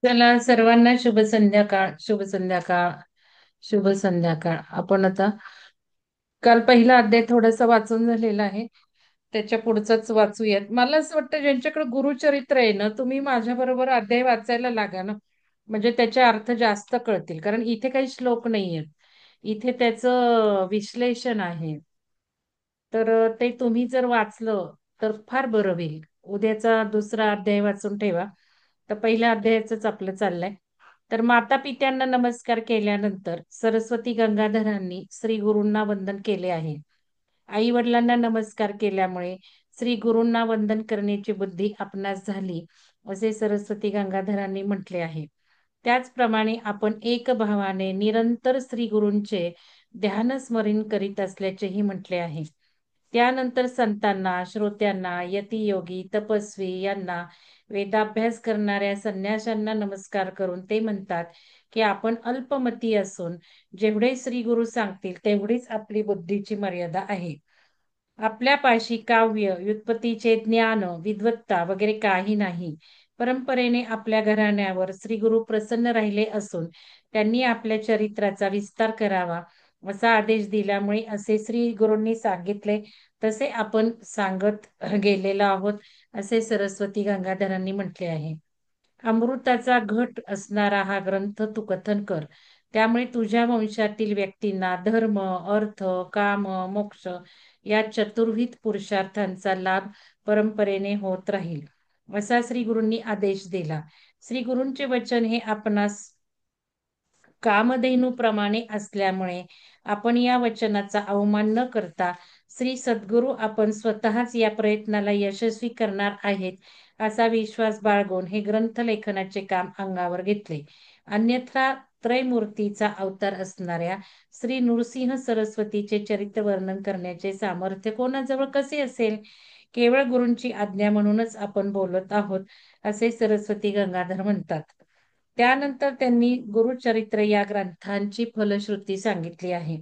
चला सर्वांना शुभ संध्याकाळ, शुभ संध्याकाळ, शुभ संध्याकाळ. आपण आता काल पहिला अध्याय थोडासा वाचून झालेला आहे. त्याच्या पुढचाच वाचूयात. मला असं वाटतं ज्यांच्याकडे गुरुचरित्र आहे ना, तुम्ही माझ्या बरोबर अध्याय वाचायला लागा ना. म्हणजे त्याचे अर्थ जास्त कळतील. कारण इथे काही श्लोक नाहीयेत. इथे त्याचं विश्लेषण आहे. तर ते तुम्ही जर वाचलं तर फार बरं होईल. उद्याचा दुसरा अध्याय वाचून ठेवा. तर पहिल्या अध्यायाचंच आपलं चाललंय. तर माता पित्यांना नमस्कार केल्यानंतर सरस्वती गंगाधरांनी श्री गुरूंना वंदन केले आहे. आई वडिलांना नमस्कार केल्यामुळे श्री गुरूंना वंदन करण्याची बुद्धी आपणास झाली, असे सरस्वती गंगाधरांनी म्हटले आहे. त्याचप्रमाणे आपण एक भावाने निरंतर श्री गुरूंचे ध्यान स्मरण करीत असल्याचेही म्हटले आहे. त्यानंतर संतांना, श्रोत्यांना, यतियोगी, तपस्वी यांना, वेदाभ्यास करणाऱ्या संन्याशांना नमस्कार करून ते म्हणतात की आपण अल्पमती असून जेवढे श्री गुरु सांगतील तेवढीच आपली बुद्धीची मर्यादा आहे. आपल्यापाशी काव्य, व्युत्पत्तीचे ज्ञान, विद्वत्ता वगैरे काही नाही. परंपरेने आपल्या घराण्यावर श्री गुरु प्रसन्न राहिले असून त्यांनी आपल्या चरित्राचा विस्तार करावा असा आदेश दिल्यामुळे असे श्री गुरूंनी सांगितले तसे आपण सांगत गेलेलो आहोत, असे सरस्वती गंगाधरांनी म्हटले आहे. अमृताचा घट असणारा हा ग्रंथ तू कथन कर. त्यामुळे तुझ्या वंशातील व्यक्तींना धर्म, अर्थ, काम, मोक्ष या चतुर्विध पुरुषार्थांचा लाभ परंपरेने होत राहील, असा श्री गुरूंनी आदेश दिला. श्री गुरूंचे वचन हे आपणास कामधेनूप्रमाणे असल्यामुळे आपण या वचनाचा अवमान न करता श्री सद्गुरू आपण स्वतःच या प्रयत्नाला यशस्वी करणार आहेत असा विश्वास बाळगून हे ग्रंथ लेखनाचे काम अंगावर घेतले. अन्यथा त्रैमूर्तीचा अवतार असणाऱ्या श्री नृसिंह सरस्वतीचे चरित्र वर्णन करण्याचे सामर्थ्य कोणाजवळ कसे असेल? केवळ गुरूंची आज्ञा म्हणूनच आपण बोलत आहोत, असे सरस्वती गंगाधर म्हणतात. त्यानंतर त्यांनी गुरुचरित्र या ग्रंथांची फलश्रुती सांगितली आहे.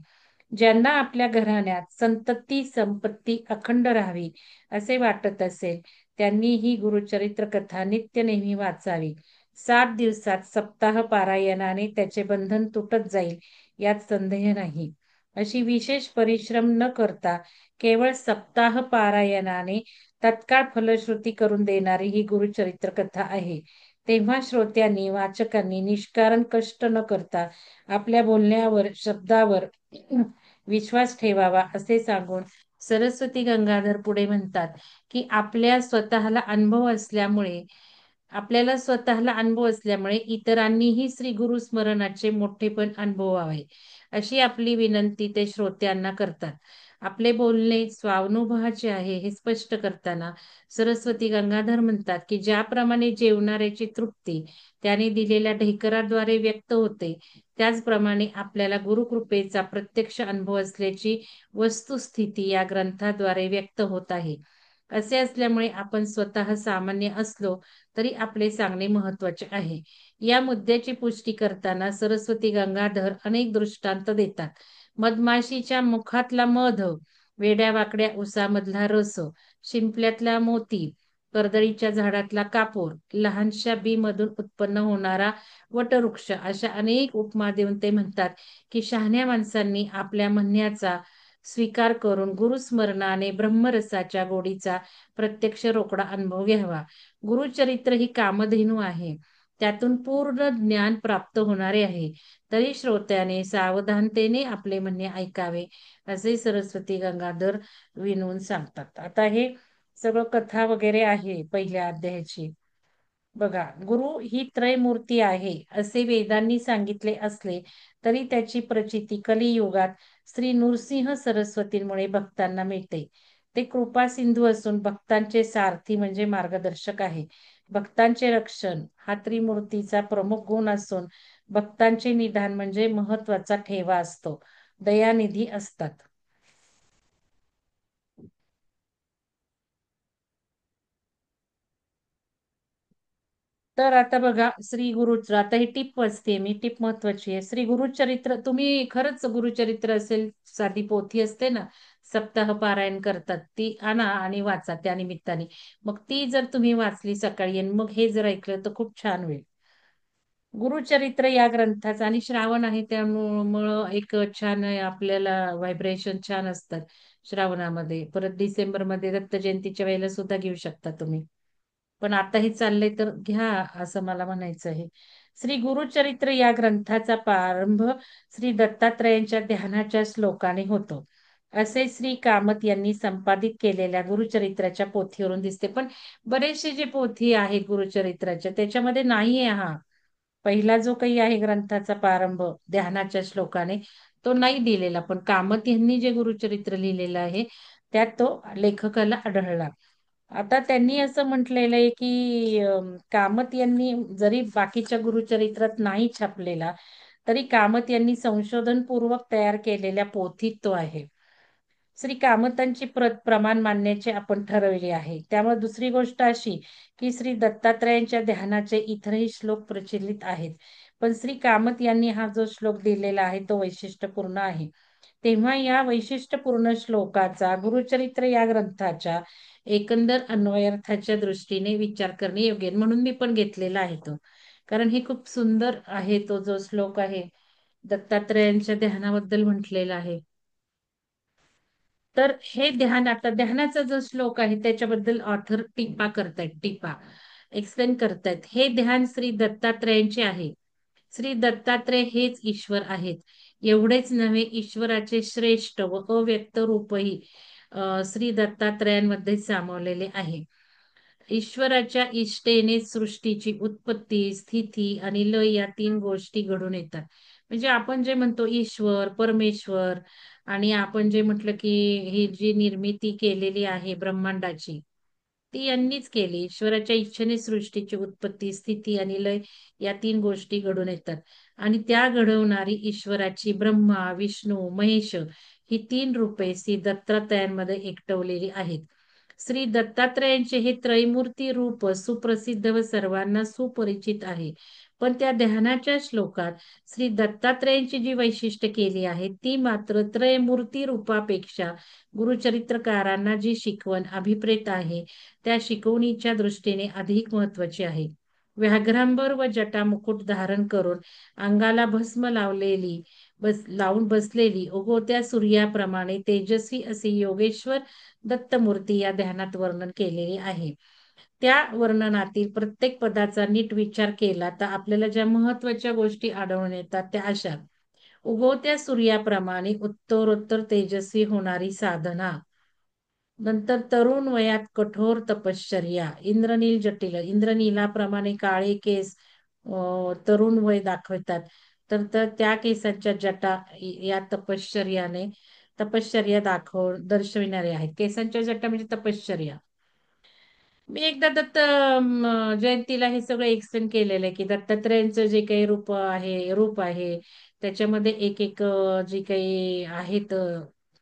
ज्यांना आपल्या घराण्यात संतती संपत्ती अखंड राहावी असे वाटत असेल त्यांनी ही गुरुचरित्र कथा नित्य नेहमी वाचावी. 7 दिवसात सप्ताह पारायणाने त्याचे बंधन तुटत जाईल यात संदेह नाही. अशी विशेष परिश्रम न करता केवळ सप्ताह पारायणाने तत्काळ फलश्रुती करून देणारी ही गुरुचरित्र कथा आहे. तेव्हा श्रोत्यांनी, वाचकांनी निष्कारण कष्ट न करता आपल्या बोलण्यावर, शब्दावर विश्वास ठेवावा असे सांगून सरस्वती गंगाधर पुढे म्हणतात की आपल्याला स्वतःला अनुभव असल्यामुळे इतरांनीही श्री गुरु स्मरणाचे मोठेपण अनुभवावे अशी आपली विनंती ते श्रोत्यांना करतात. आपले बोलणे स्वानुभवाचे आहे हे स्पष्ट करताना सरस्वती गंगाधर म्हणतात की ज्याप्रमाणे जेवणाऱ्याची तृप्ती त्याने दिलेल्या ढेकराद्वारे व्यक्त होते, त्याचप्रमाणे आपल्याला गुरुकृपेचा प्रत्यक्ष अनुभव असल्याची वस्तुस्थिती या ग्रंथाद्वारे व्यक्त होत आहे. असे असल्यामुळे आपण स्वतः सामान्य असलो तरी आपले सांगणे महत्वाचे आहे. या मुद्द्याची पुष्टी करताना सरस्वती गंगाधर अनेक दृष्टांत देतात. मधमाशीच्या मुखातला मध, वेड्यावाकड्या उसामधला रस, शिंपल्यातला मोती, कर्दळीच्या झाडातला कापूर, लहानशा बी मधून उत्पन्न होणारा वटवृक्ष अशा अनेक उपमा देऊन ते म्हणतात की शहाण्या माणसांनी आपल्या म्हणण्याचा स्वीकार करून गुरुस्मरणाने ब्रह्मरसाच्या गोडीचा प्रत्यक्ष रोकडा अनुभव घ्यावा. गुरुचरित्र ही कामधेनू आहे. त्यातून पूर्ण ज्ञान प्राप्त होणारे आहे. तरी श्रोत्याने सावधानतेने आपले म्हणणे ऐकावे, असे सरस्वती गंगाधर विनवून सांगतात. आता हे सगळं कथा वगैरे आहे पहिल्या अध्यायाची. बघा, गुरु ही त्रयमूर्ती आहे असे वेदांनी सांगितले असले तरी त्याची प्रचिती कलियुगात श्री नृसिंह सरस्वतींमुळे भक्तांना मिळते. ते कृपा सिंधू असून भक्तांचे सारथी म्हणजे मार्गदर्शक आहे. भक्तांचे रक्षण हा त्रिमूर्तीचा प्रमुख गुण असून भक्तांचे निधान म्हणजे महत्वाचा ठेवा असतो. दयानिधी असतात. तर आता बघा श्री गुरुच आता ही टिप वाचते मी. टिप महत्वाची आहे. श्री गुरुचरित्र तुम्ही खरंच गुरुचरित्र असेल, साधी पोथी असते ना, सप्ताह पारायण करतात, ती आणा आणि वाचा त्या निमित्ताने. मग ती जर तुम्ही वाचली सकाळी आणि मग हे जर ऐकलं तर खूप छान होईल. गुरुचरित्र या ग्रंथाचा आणि श्रावण आहे त्यामुळं एक छान आपल्याला व्हायब्रेशन छान असतात श्रावणामध्ये. परत डिसेंबरमध्ये दत्त जयंतीच्या वेळेला सुद्धा घेऊ शकता तुम्ही. पण आता हे चाललंय तर घ्या असं मला म्हणायचं आहे. श्री गुरुचरित्र या ग्रंथाचा प्रारंभ श्री दत्तात्रयांच्या ध्यानाच्या श्लोकाने होतो. असे श्री कामत यांनी संपादित केलेल्या गुरुचरित्राच्या पोथीवरून दिसते. पण बरेचसे जे पोथी आहेत गुरुचरित्राच्या त्याच्यामध्ये नाहीये हा पहिला जो काही आहे ग्रंथाचा प्रारंभ ध्यानाच्या श्लोकाने तो नाही दिलेला. पण कामत यांनी जे गुरुचरित्र लिहिलेलं आहे त्यात तो लेखकाला आढळला. आता त्यांनी असं म्हटलेलं आहे की कामत यांनी जरी बाकीच्या गुरुचरित्रात नाही छापलेला तरी कामत यांनी संशोधनपूर्वक तयार केलेल्या पोथीत तो आहे. श्री कामतांची प्रत प्रमाण मानण्याचे आपण ठरवले आहे. त्यामुळे दुसरी गोष्ट अशी की श्री दत्तात्रयांच्या ध्यानाचे इतरही श्लोक प्रचलित आहेत. पण श्री कामत यांनी हा जो श्लोक दिलेला आहे तो वैशिष्ट्यपूर्ण आहे. तेव्हा या वैशिष्ट्यपूर्ण श्लोकाचा गुरुचरित्र या ग्रंथाच्या एकंदर अन्वयार्थाच्या दृष्टीने विचार करणे योग्य आहे. म्हणून मी पण घेतलेला आहे तो. कारण हे खूप सुंदर आहे तो जो श्लोक आहे दत्तात्रयांच्या ध्यानाबद्दल म्हटलेला आहे. तर हे ध्यान आता ध्यानाचा जो श्लोक आहे त्याच्याबद्दल ऑथर टीपा करतायत. टीपा एक्सप्लेन करतायत. हे ध्यान श्री दत्तात्रयांचे आहे. श्री दत्तात्रय हेच ईश्वर आहेत. एवढेच नव्हे ईश्वराचे श्रेष्ठ व अव्यक्त रूपही श्री दत्तात्रयांमध्ये सामावलेले आहे. ईश्वराच्या इष्टेने सृष्टीची उत्पत्ती, स्थिती आणि लय या तीन गोष्टी घडून येतात. म्हणजे आपण जे म्हणतो ईश्वर, परमेश्वर आणि आपण जे म्हटलं की ही जी निर्मिती केलेली आहे ब्रह्मांडाची ती यांनीच केली. ईश्वराच्या इच्छेने सृष्टीची उत्पत्ती, स्थिती आणि लय या तीन गोष्टी घडून येतात. आणि त्या घडवणारी ईश्वराची ब्रह्मा, विष्णू, महेश ही तीन रूपे श्री दत्तात्रयांमध्ये एकटवलेली आहेत. श्री दत्तात्रयांचे हे त्रैमूर्ती रूप सुप्रसिद्ध व सर्वांना सुपरिचित आहे. पण त्या ध्यानाच्या श्लोकात श्री दत्तात्रयांची जी वैशिष्ट्य केली आहेत ती मात्र त्रयमूर्ती रूपापेक्षा गुरुचरित्रकारांना जी शिकवण अभिप्रेत आहे त्या शिकवणीच्या दृष्टीने अधिक महत्वाची आहे. व्याघ्रांबर व जटामुकुट धारण करून अंगाला भस्म लावून बसलेली उगवत्या सूर्याप्रमाणे तेजस्वी असे योगेश्वर दत्तमूर्ती या ध्यानात वर्णन केलेले आहे. त्या वर्णनातील प्रत्येक पदाचा नीट विचार केला तर आपल्याला ज्या महत्वाच्या गोष्टी आढळून येतात त्या अशा. उगवत्या सूर्याप्रमाणे उत्तरोत्तर तेजस्वी होणारी साधना. नंतर तरुण वयात कठोर तपश्चर्या. इंद्रनील जटिल इंद्रनीलाप्रमाणे काळे केस तरुण वय दाखवतात. तर तर त्या केसांच्या जटा या तपश्चर्या दर्शविणारे आहेत. केसांच्या जटा म्हणजे तपश्चर्या. मी एकदा जयंतीला हे सगळं एक्सप्लेन केलेलं आहे की दत्तात्रयांचं जे काही रूप आहे त्याच्यामध्ये एक एक जे काही आहेत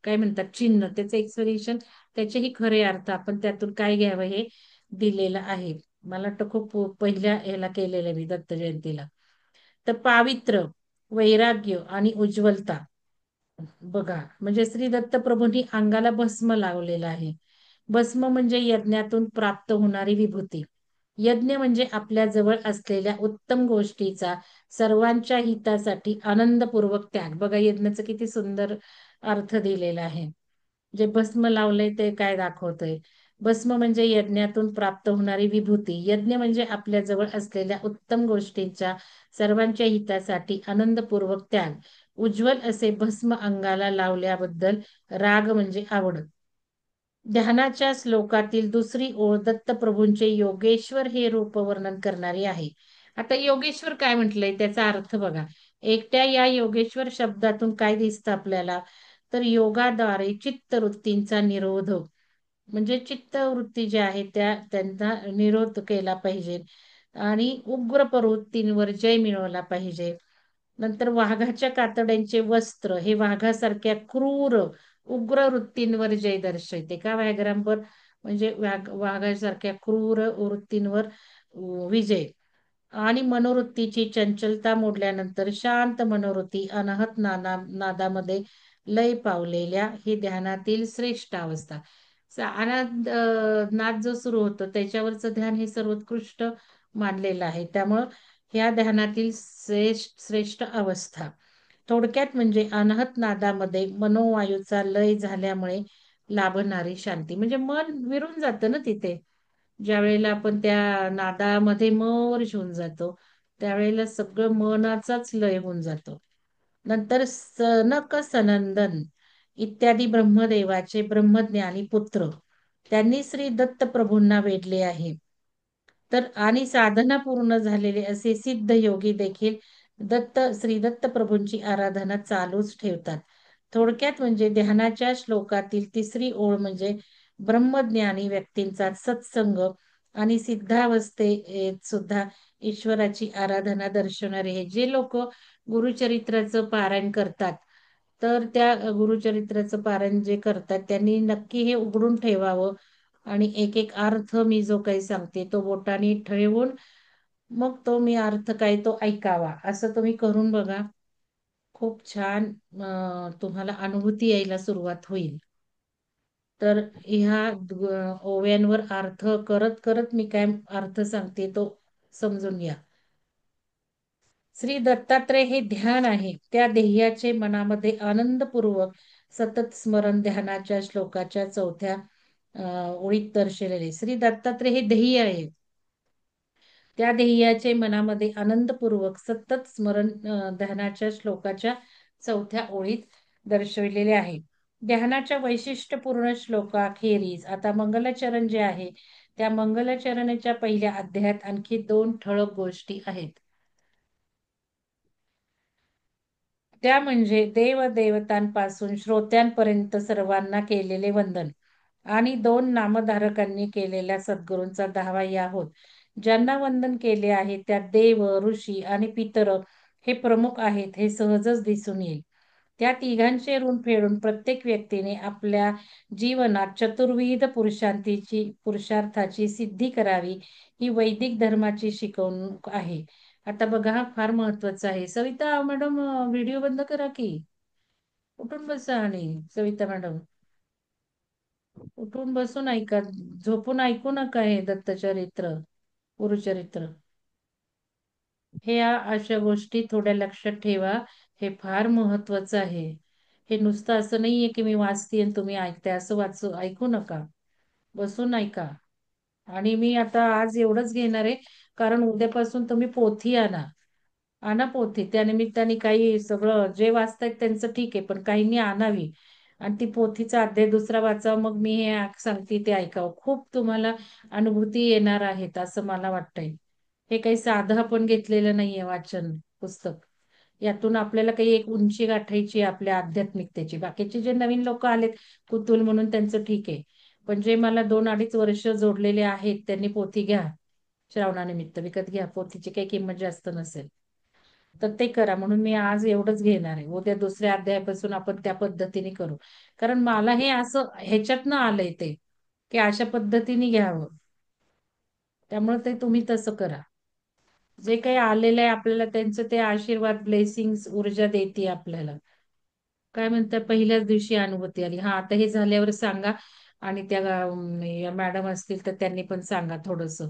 काय म्हणतात चिन्ह त्याचं एक्सप्लेनेशन त्याचेही खरे अर्थ आपण त्यातून काय घ्यावं हे दिलेलं आहे. मला वाटतं खूप पहिल्या ह्याला केलेलं आहे मी दत्त जयंतीला. तर पावित्र्य, वैराग्य आणि उज्ज्वलता बघा म्हणजे श्री दत्तप्रभूंनी अंगाला भस्म लावलेला आहे. भस्म म्हणजे यज्ञातून प्राप्त होणारी विभूती. यज्ञ म्हणजे आपल्या जवळ असलेल्या उत्तम गोष्टीचा सर्वांच्या हितासाठी आनंदपूर्वक त्याग. बघा यज्ञाचं किती सुंदर अर्थ दिलेला आहे. जे भस्म लावलंय ते काय दाखवतंय. भस्म म्हणजे यज्ञातून प्राप्त होणारी विभूती. यज्ञ म्हणजे आपल्या जवळ असलेल्या उत्तम गोष्टींचा सर्वांच्या हितासाठी आनंदपूर्वक त्याग. उज्ज्वल असे भस्म अंगाला लावल्याबद्दल राग म्हणजे आवड. ध्यानाच्या श्लोकातील दुसरी ओळ दत्तप्रभूंचे योगेश्वर हे रूप वर्णन करणारी आहे. आता योगेश्वर काय म्हटलंय त्याचा अर्थ बघा. एकट्या या योगेश्वर शब्दातून काय दिसतं आपल्याला तर योगाद्वारे चित्तवृत्तींचा निरोध म्हणजे चित्तवृत्ती ज्या आहेत त्यांना निरोध केला पाहिजे आणि उग्र प्रवृत्तींवर जय मिळवला पाहिजे. नंतर वाघाच्या कातड्यांचे वस्त्र हे वाघासारख्या क्रूर उग्र वृत्तींवर जय दर्शवते का व्याघ्रांवर म्हणजे वाघासारख्या क्रूर वृत्तींवर विजय. आणि मनोवृत्तीची चंचलता मोडल्यानंतर शांत मनोवृत्ती अनाहत नादामध्ये लय पावलेल्या हे ध्यानातील श्रेष्ठ अवस्था. नाद जो सुरू होतो त्याच्यावरचं ध्यान हे सर्वोत्कृष्ट मानलेलं आहे. त्यामुळं ह्या ध्यानातील श्रेष्ठ अवस्था. थोडक्यात म्हणजे अनाहत नादामध्ये मनोवायूचा लय झाल्यामुळे लाभणारी शांती. म्हणजे मन विरून जातं ना तिथे. ज्या वेळेला आपण त्या नादामध्ये मर्ज होऊन जातो, त्यावेळेला सगळं मनाचाच लय होऊन जातो. नंतर सनक सनंदन इत्यादी ब्रह्मदेवाचे ब्रह्मज्ञानी पुत्र त्यांनी श्री दत्त प्रभूंना वेढले आहे. तर आणि साधना पूर्ण झालेले असे सिद्ध योगी देखील श्री दत्त प्रभूंची आराधना चालूच ठेवतात. थोडक्यात म्हणजे ध्यानाच्या श्लोकातील तिसरी ओळ म्हणजे ब्रह्मज्ञानी व्यक्तींचा सत्संग आणि सिद्धावस्थेत सुद्धा ईश्वराची आराधना दर्शवणारे हे जे लोक गुरुचरित्राचं पारायण करतात, तर त्या गुरुचरित्राचं पारायण जे करतात त्यांनी नक्की हे उघडून ठेवावं आणि एक एक अर्थ मी जो काही सांगते तो बोटाने ठेवून मग तो मी अर्थ काय तो ऐकावा. असं तुम्ही करून बघा. खूप छान तुम्हाला अनुभूती यायला सुरुवात होईल. तर ह्या ओव्यांवर अर्थ करत करत मी काय अर्थ सांगते तो समजून घ्या. श्री दत्तात्रय हे ध्येय आहे. त्या ध्येयाचे मनामध्ये आनंदपूर्वक सतत स्मरण ध्यानाच्या श्लोकाच्या चौथ्या ओळीत दर्शवलेले श्री दत्तात्रय हे ध्येय आहे. त्या ध्येयाचे मनामध्ये आनंदपूर्वक सतत स्मरण ध्यानाच्या श्लोकाच्या चौथ्या ओळीत दर्शविलेले आहे. ध्यानाच्या वैशिष्ट्यपूर्ण श्लोकाखेरीज आता मंगलाचरण जे आहे त्या मंगलाचरणाच्या पहिल्या अध्यायात आणखी दोन ठळक गोष्टी आहेत. त्या म्हणजे देवदेवतांपासून श्रोत्यांपर्यंत सर्वांना केलेले वंदन आणि दोन नामधारकांनी केलेल्या सद्गुरूंचा 10वा या होत. ज्यांना वंदन केले आहे त्यात देव, ऋषी आणि पितर हे प्रमुख आहेत हे सहजच दिसून येईल. त्या तिघांचे ऋण फेडून प्रत्येक व्यक्तीने आपल्या जीवनात चतुर्विध पुरुषार्थाची सिद्धी करावी ही वैदिक धर्माची शिकवणूक आहे. आता बघा हा फार महत्वाचा आहे. सविता मॅडम व्हिडिओ बंद करा की. उठून बसा आणि सविता मॅडम उठून बसून ऐका. झोपून ऐकू नका हे दत्तचरित्र, गुरुचरित्र. हे अशा गोष्टी थोड्या लक्षात ठेवा. हे फार महत्वाचं आहे. हे नुसतं असं नाहीये की मी वाचते आणि तुम्ही ऐकताय असं ऐकू नका. बसून ऐका. आणि मी आता आज एवढंच घेणार आहे कारण उद्यापासून तुम्ही पोथी आणा. आणा पोथी. त्या निमित्ताने काही सगळं जे वाचतायत त्यांचं ठीक आहे पण काहींनी आणावी आणि ती पोथीचा अध्याय दुसरा वाचावा. मग मी हे सांगते ते ऐकावं. खूप तुम्हाला अनुभूती येणार आहेत असं मला वाटतंय. हे काही साधं आपण घेतलेलं नाहीये वाचन पुस्तक. यातून आपल्याला काही एक उंची गाठायची आहे आपल्या आध्यात्मिकतेची. बाकीचे जे नवीन लोक आलेत कुतूल म्हणून त्यांचं ठीक आहे. पण जे मला 2-2.5 वर्ष जोडलेले आहेत त्यांनी पोथी घ्या. श्रावणानिमित्त विकत घ्या. पोथीची काही किंमत जास्त नसेल. तर ते करा. म्हणून मी आज एवढंच घेणार आहे. उद्या दुसऱ्या अध्यायापासून आपण त्या पद्धतीने करू. कारण मला हे असं ह्याच्यातनं आलंय ते की अशा पद्धतीने घ्यावं. त्यामुळे ते तुम्ही तसं करा. जे काही आलेलं आहे आपल्याला त्यांचं ते आशीर्वाद ब्लेसिंग्स ऊर्जा देते आपल्याला. काय म्हणतात पहिल्याच दिवशी अनुभूती आली. हा आता हे झाल्यावर सांगा. आणि त्या मॅडम असतील तर त्यांनी पण सांगा थोडस.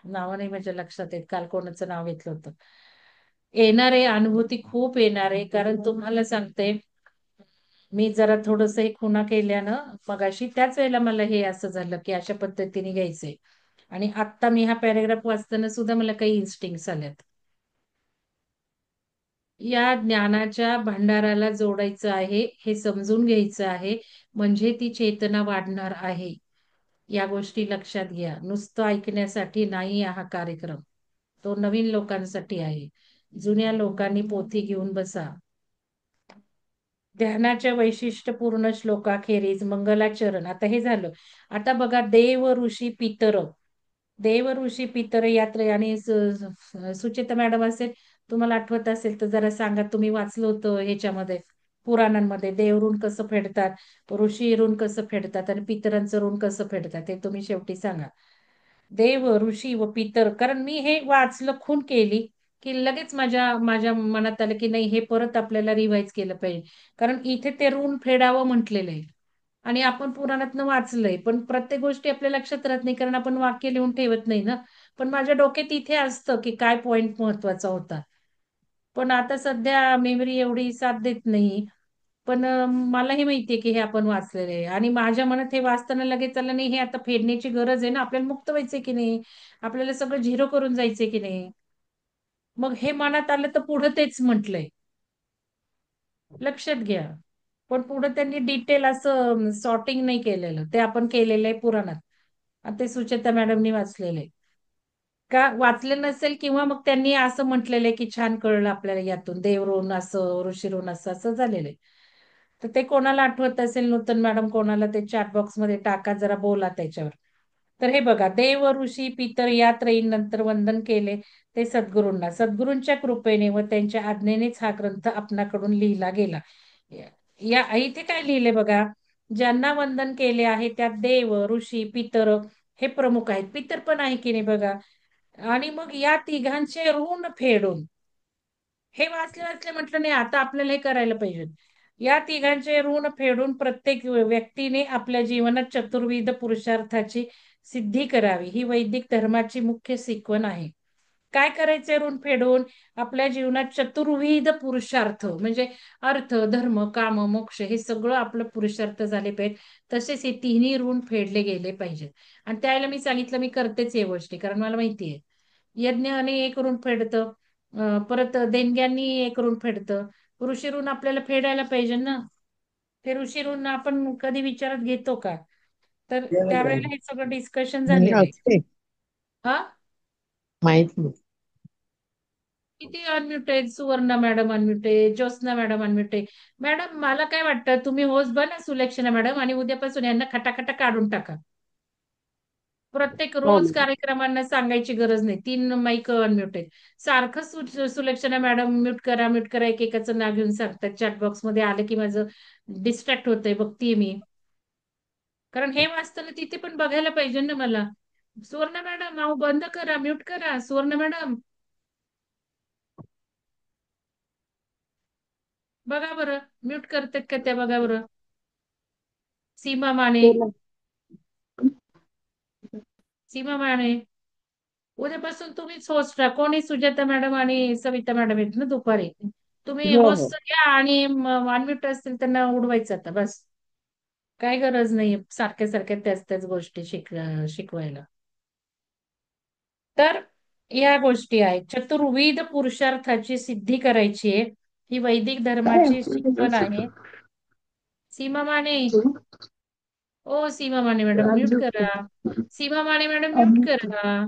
नाव नाही माझ्या लक्षात येत. काल कोणाचं नाव घेतलं होतं. येणार आहे अनुभूती खूप येणार आहे. कारण तुम्हाला सांगते मी जरा थोडस हे खुणा केल्यानं मगाशी त्याच वेळेला मला हे असं झालं की अशा पद्धतीने घ्यायचंय. आणि आत्ता मी हा पॅराग्राफ वाचताना सुद्धा मला काही इन्स्टिंक्ट्स आल्यात. या ज्ञानाच्या भांडाराला जोडायचं आहे हे समजून घ्यायचं आहे. म्हणजे ती चेतना वाढणार आहे. या गोष्टी लक्षात घ्या. नुसतं ऐकण्यासाठी नाही हा कार्यक्रम. तो नवीन लोकांसाठी आहे. जुन्या लोकांनी पोथी घेऊन बसा. ध्यानाच्या वैशिष्ट्यपूर्ण श्लोकाखेरीज मंगलाचरण आता हे झालं. आता बघा देव ऋषी पितर. देव ऋषी पितर यात्रे आणि सुचेता मॅडम असेल तुम्हाला आठवत असेल तर जरा सांगा. तुम्ही वाचलं होतं ह्याच्यामध्ये पुराणांमध्ये देव ऋण कसं फेडतात, ऋषी ऋण कसं फेडतात आणि पितरांचं ऋण कसं फेडतात हे तुम्ही शेवटी सांगा. देव ऋषी व पितर कारण मी हे वाचलं खून केली की लगेच माझ्या माझ्या मनात आलं की नाही हे परत आपल्याला रिवाइज केलं पाहिजे. कारण इथे ते ऋण फेडावं म्हटलेलं आहे. आणि आपण पुराणातनं वाचलंय पण प्रत्येक गोष्टी आपल्या लक्षात राहत नाही कारण आपण वाक्य लिहून ठेवत नाही ना. पण माझ्या डोक्यात इथे असतं की काय पॉइंट महत्वाचा होता. पण आता सध्या मेमरी एवढी साथ देत नाही. पण मलाही माहितीये की हे आपण वाचलेले आहे आणि माझ्या मनात हे वाचताना लगेच आलं नाही, हे आता फेडण्याची गरज आहे ना, आपल्याला मुक्त व्हायचंय की नाही, आपल्याला सगळं झिरो करून जायचंय की नाही. मग हे मनात आलं तर पुढे तेच म्हटलंय, लक्षात घ्या. पण पुढे त्यांनी डिटेल असं सॉर्टिंग नाही केलेलं, ते आपण केलेलं आहे पुराणात. आणि ते सुचेता मॅडमनी वाचलेलं आहे का, वाचले नसेल किंवा मग त्यांनी असं म्हटलेलं आहे की छान कळलं आपल्याला यातून, देव असं ऋषी असं असं झालेलं आहे. तर ते कोणाला आठवत असेल नूतन मॅडम, कोणाला ते चॅट बॉक्स मध्ये टाका, जरा बोला त्याच्यावर. तर हे बघा, देव ऋषी पितर या त्रयींनंतर वंदन केले ते सद्गुरूंना, सद्गुरूंच्या कृपेने व त्यांच्या आज्ञेनेच हा ग्रंथ आपणाकडून लिहिला गेला. इथे काय लिहिले बघा, ज्यांना वंदन केले आहे त्यात देव ऋषी पितर हे प्रमुख आहेत, पितर पण आहे की नाही बघा. आणि मग या तिघांचे ऋण फेडून, हे वाचले वाचले म्हटलं नाही, आता आपल्याला हे करायला पाहिजे. या तिघांचे ऋण फेडून प्रत्येक व्यक्तीने आपल्या जीवनात चतुर्विध पुरुषार्थाची सिद्धी करावी, ही वैदिक धर्माची मुख्य शिकवण आहे. काय करायचंय ऋण फेडून? आपल्या जीवनात चतुर्विध पुरुषार्थ म्हणजे अर्थ, धर्म, काम, मोक्ष हे सगळं आपलं पुरुषार्थ झाले पाहिजे. तसेच हे तिन्ही ऋण फेडले गेले पाहिजेत. आणि त्यावेळेला मी सांगितलं मी करतेच या गोष्टी, कारण मला माहितीये यज्ञाने एक ऋण फेडतं, परत देणग्यांनी एक ऋण फेडतं, ऋषी ऋण आपल्याला फेडायला पाहिजे ना. ते ऋषी ऋण आपण कधी विचारात घेतो का? तर त्यावेळेला हे सगळं डिस्कशन झालेलं आहे. असते हा, माहित नाही. किती अनम्यूट आहे? सुवर्णा मॅडम अनम्यूट आहे, ज्योत्स्ना मॅडम अनम्यूट आहे. मॅडम मला काय वाटतं, तुम्ही होस्ट बना सुलक्षणा मॅडम, आणि उद्यापासून यांना खटाखटा काढून टाका. प्रत्येक हो रोज कार्यक्रमांना सांगायची गरज नाही, 3 माईक अनम्यूट आहेत. सारखं सुलक्षणा मॅडम म्यूट करा म्यूट करा, एकेकाचं नाव घेऊन सांगतात. चॅट बॉक्स मध्ये आलं की माझं डिस्ट्रॅक्ट होतंय, बघतीये मी. कारण हे वाचताना तिथे पण बघायला पाहिजे ना मला. सुवर्णा मॅडम अहो बंद करा, म्यूट करा सुवर्ण मॅडम. बघा बरं, म्यूट करतात का त्या, बघा बरं. सीमा माने, केलं. सीमा माने, उद्यापासून तुम्हीच होस्ट राहा. कोणी सुजाता मॅडम आणि सविता मॅडम आहेत ना दुपारी, तुम्ही हो हो. होस्ट घ्या आणि अनम्यूट असतील त्यांना उडवायचं आता बस. काय गरज नाही सारख्या सारख्या त्याच त्याच गोष्टी शिकवायला. तर या गोष्टी आहेत, चतुर्विध पुरुषार्थाची सिद्धी करायची आहे, ही वैदिक धर्माची शिकवण आहे. सीमा माने, ओ सीमा माने मॅडम म्यूट करा. सीमा माने मॅडम म्यूट करा.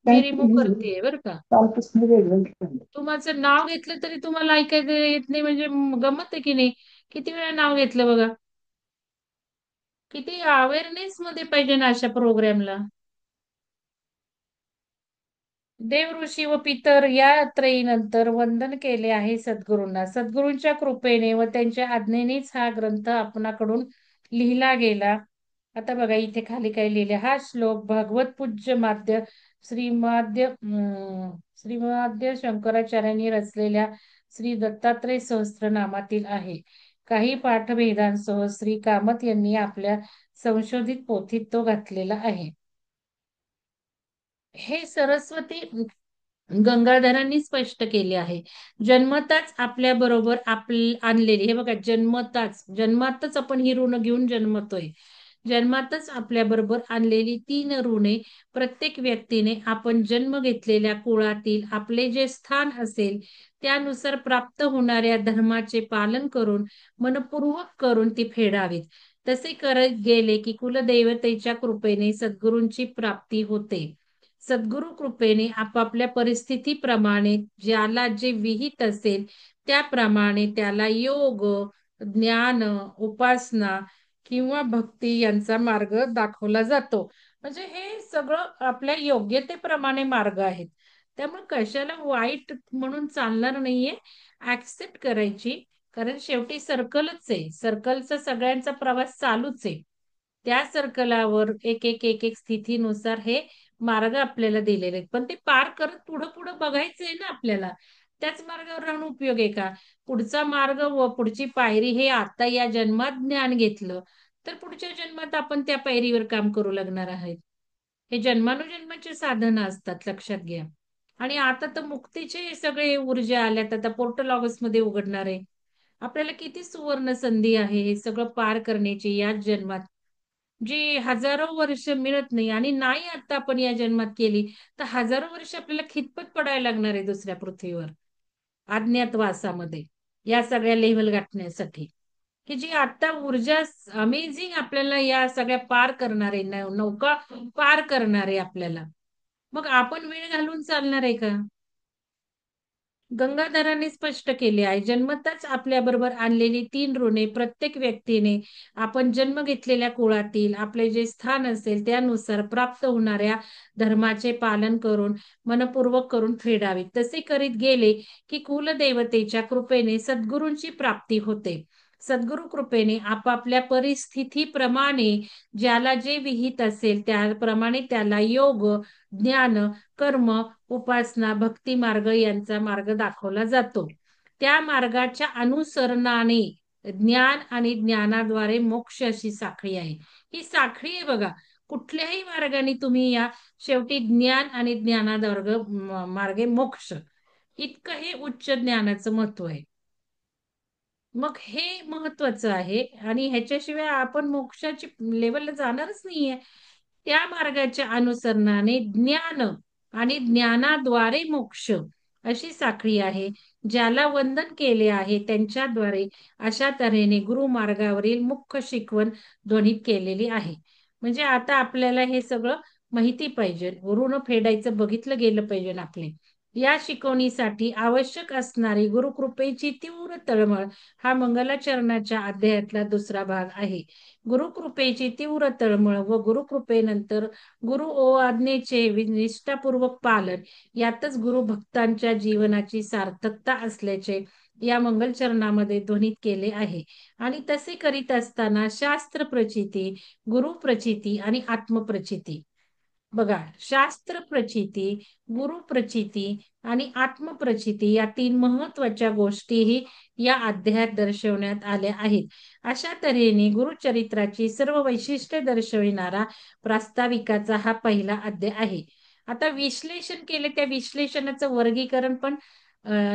मी रिमूव्ह करतेय बरं का. कालपासून वेगळं झालं. तुमचं नाव घेतलं तरी तुम्हाला ऐकायला येत नाही, म्हणजे गमत आहे की नाही. किती वेळा नाव घेतलं बघा. किती अवेअरनेस मध्ये पाहिजे ना अशा प्रोग्रामला. देव ऋषी व पितर या त्रयीनंतर वंदन केले आहे सद्गुरूंना, सद्गुरूंच्या कृपेने व त्यांच्या आज्ञेनेच हा ग्रंथ आपणाकडून लिहिला गेला. आता बघा इथे खाली काय लिहिले, हा श्लोक भागवत पूज्य माध्य श्रीमाद्य शंकराचार्यांनी रचलेल्या श्री दत्तात्रय सहस्त्रनामातील आहे. काही पाठभेदांसह श्री कामत यांनी आपल्या संशोधित पोथीत तो घातलेला आहे. हे सरस्वती गंगाधरांनी स्पष्ट केले आहे. जन्मताच आपल्या बरोबर आणलेली, हे बघा जन्मातच आपण ही ऋण घेऊन जन्मतोय. जन्मातच आपल्या बरोबर आणलेली 3 ऋणे प्रत्येक व्यक्तीने आपण जन्म घेतलेल्या कुळातील आपले जे स्थान असेल त्यानुसार प्राप्त होणाऱ्या धर्माचे पालन करून मनपूर्वक करून ती फेडावीत. तसे करत गेले की कुलदैवतेच्या कृपेने सद्गुरूंची प्राप्ती होते. सद्गुरु कृपेने आपापल्या परिस्थितीप्रमाणे ज्याला जे विहित असेल त्याप्रमाणे त्याला योग, ज्ञान, उपासना किंवा भक्ती यांचा मार्ग दाखवला जातो. म्हणजे हे सगळं आपल्या योग्यतेप्रमाणे मार्ग आहेत. त्यामुळे कशाला वाईट म्हणून चालणार नाहीये, ऍक्सेप्ट करायची. कारण शेवटी सर्कलच आहे, सर्कलचा सगळ्यांचा प्रवास चालूच आहे. त्या सर्कलावर एक एक एक एक स्थितीनुसार हे मार्ग आपल्याला दिलेले आहेत, पण ते पार करत पुढं पुढं बघायचंय ना आपल्याला. त्याच मार्गावर राहून उपयोग आहे का? पुढचा मार्ग व पुढची पायरी हे आता या जन्मात ज्ञान घेतलं तर पुढच्या जन्मात आपण त्या पायरीवर काम करू लागणार आहेत. हे जन्मानुजन्माचे साधनं असतात, लक्षात घ्या. आणि आता तर मुक्तीचे सगळे ऊर्जा आल्यात, आता पोर्टल ऑगस्ट मध्ये उघडणार आहे. आपल्याला किती सुवर्ण संधी आहे हे सगळं पार करण्याची याच जन्मात, जी हजारो वर्ष मिळत नाही. आणि नाही आता आपण या जन्मात केली तर हजारो वर्ष आपल्याला खितपत पडायला लागणार आहे दुसऱ्या पृथ्वीवर, अज्ञातवासामध्ये, या सगळ्या लेव्हल गाठण्यासाठी. की जी आता ऊर्जा अमेझिंग आपल्याला या सगळ्या पार करणारे, नौका पार करणारे आपल्याला. मग आपण वेळ घालवून चालणार आहे का? गंगाधरांनी स्पष्ट केले आहे, जन्मताच आपल्याबरोबर आणलेली 3 ऋणे प्रत्येक व्यक्तीने आपण जन्म घेतलेल्या कुळातील आपले जे स्थान असेल त्यानुसार प्राप्त होणाऱ्या धर्माचे पालन करून मनपूर्वक करून फेडावी. तसे करीत गेले की कुलदेवतेच्या कृपेने सद्गुरूंची प्राप्ती होते. सद्गुरु कृपेने आपापल्या परिस्थितीप्रमाणे ज्याला जे विहित असेल त्याप्रमाणे त्याला योग, ज्ञान, कर्म, उपासना, भक्ती मार्ग यांचा मार्ग दाखवला जातो. त्या मार्गाच्या अनुसरणाने ज्ञान आणि ज्ञानाद्वारे मोक्ष अशी साखळी आहे. ही साखळी आहे बघा. कुठल्याही मार्गाने तुम्ही या, शेवटी ज्ञान आणि ज्ञानाद्वारे मार्गे मोक्ष, इतकं हे उच्च ज्ञानाचं महत्व आहे. मग हे महत्वाचं आहे आणि ह्याच्याशिवाय आपण मोक्षाची लेवलला जाणारच नाहीये. त्या मार्गाच्या अनुसरणाने ज्ञान आणि ज्ञानाद्वारे मोक्ष अशी साखळी आहे. ज्याला वंदन केले आहे त्यांच्याद्वारे अशा तऱ्हेने गुरु मार्गावरील मुख्य शिकवण ध्वनित केलेली आहे. म्हणजे आता आपल्याला हे सगळं माहिती पाहिजे, ऋण फेडायचं बघितलं गेलं पाहिजे आपले. या शिकवणीसाठी आवश्यक असणारी गुरुकृपेची तीव्र तळमळ हा मंगलाचरणाच्या अध्यायातला दुसरा भाग आहे. गुरुकृपेची तीव्र तळमळ व गुरुकृपेनंतर गुरु ओ आज्ञेचे निष्ठापूर्वक पालन यातच गुरुभक्तांच्या जीवनाची सार्थकता असल्याचे या मंगलचरणामध्ये ध्वनित केले आहे. आणि तसे करीत असताना शास्त्र प्रचिती, गुरु प्रचिती आणि आत्मप्रचिती, बघा, शास्त्र प्रचिती, गुरु प्रचिती आणि आत्मप्रचिती या 3 महत्वाच्या गोष्टीही या अध्यायात दर्शवण्यात आल्या आहेत. अशा तऱ्हेने गुरुचरित्राची सर्व वैशिष्ट्ये दर्शविणारा प्रास्ताविकाचा हा पहिला अध्याय आहे. आता विश्लेषण केले, त्या विश्लेषणाचं वर्गीकरण पण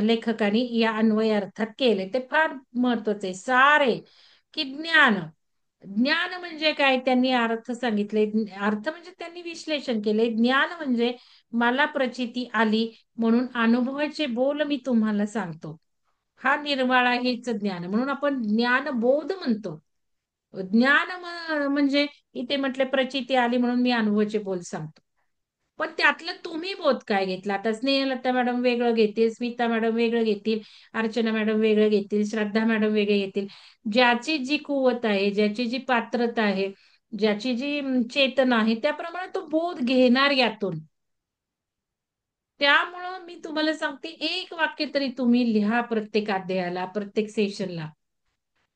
लेखकांनी या अन्वय अर्थात केले. ते फार महत्वाचे आहे. सारे की ज्ञान, ज्ञान म्हणजे काय त्यांनी अर्थ सांगितले. अर्थ म्हणजे त्यांनी विश्लेषण केले. ज्ञान म्हणजे मला प्रचिती आली म्हणून अनुभवाचे बोल मी तुम्हाला सांगतो, हा निर्वाळा हेच ज्ञान, म्हणून आपण ज्ञानबोध म्हणतो. ज्ञान म्हणजे इथे म्हटले प्रचिती आली म्हणून मी अनुभवाचे बोल सांगतो. पण त्यातलं तुम्ही बोध काय घेतला? आता स्नेहलता मॅडम वेगळं घेतील, स्मिता मॅडम वेगळं घेतील, अर्चना मॅडम वेगळं घेतील, श्रद्धा मॅडम वेगळे घेतील. ज्याची जी कुवत आहे, ज्याची जी पात्रता आहे, ज्याची जी चेतना आहे, त्याप्रमाणे तो बोध घेणार यातून. त्यामुळं मी तुम्हाला सांगते, एक वाक्य तरी तुम्ही लिहा प्रत्येक अध्यायाला, प्रत्येक सेशनला.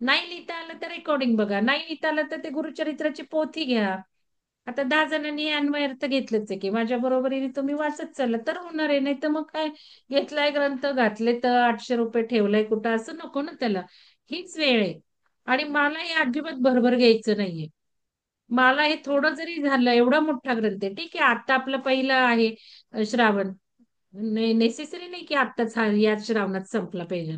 नाही लिहिता आलं तर रेकॉर्डिंग बघा, नाही लिहिता आलं तर ते गुरुचरित्राची पोथी घ्या. आता 10 जणांनी अन्वय अर्थ घेतलंच आहे की माझ्या बरोबरीने तुम्ही वाचत चालला तर होणार आहे. नाही तर मग काय, घेतलाय ग्रंथ, घातले तर 800 रुपये ठेवलाय कुठं, असं नको ना त्याला. हीच वेळ आहे. आणि मला हे अजिबात भरभर घ्यायचं नाहीये. मला हे थोडं जरी झालं, एवढा मोठा ग्रंथ आहे, ठीक आहे, आता आपलं पहिलं आहे श्रावण, नेसेसरी नाही की आत्ताच हा याच श्रावणात संपला पाहिजे.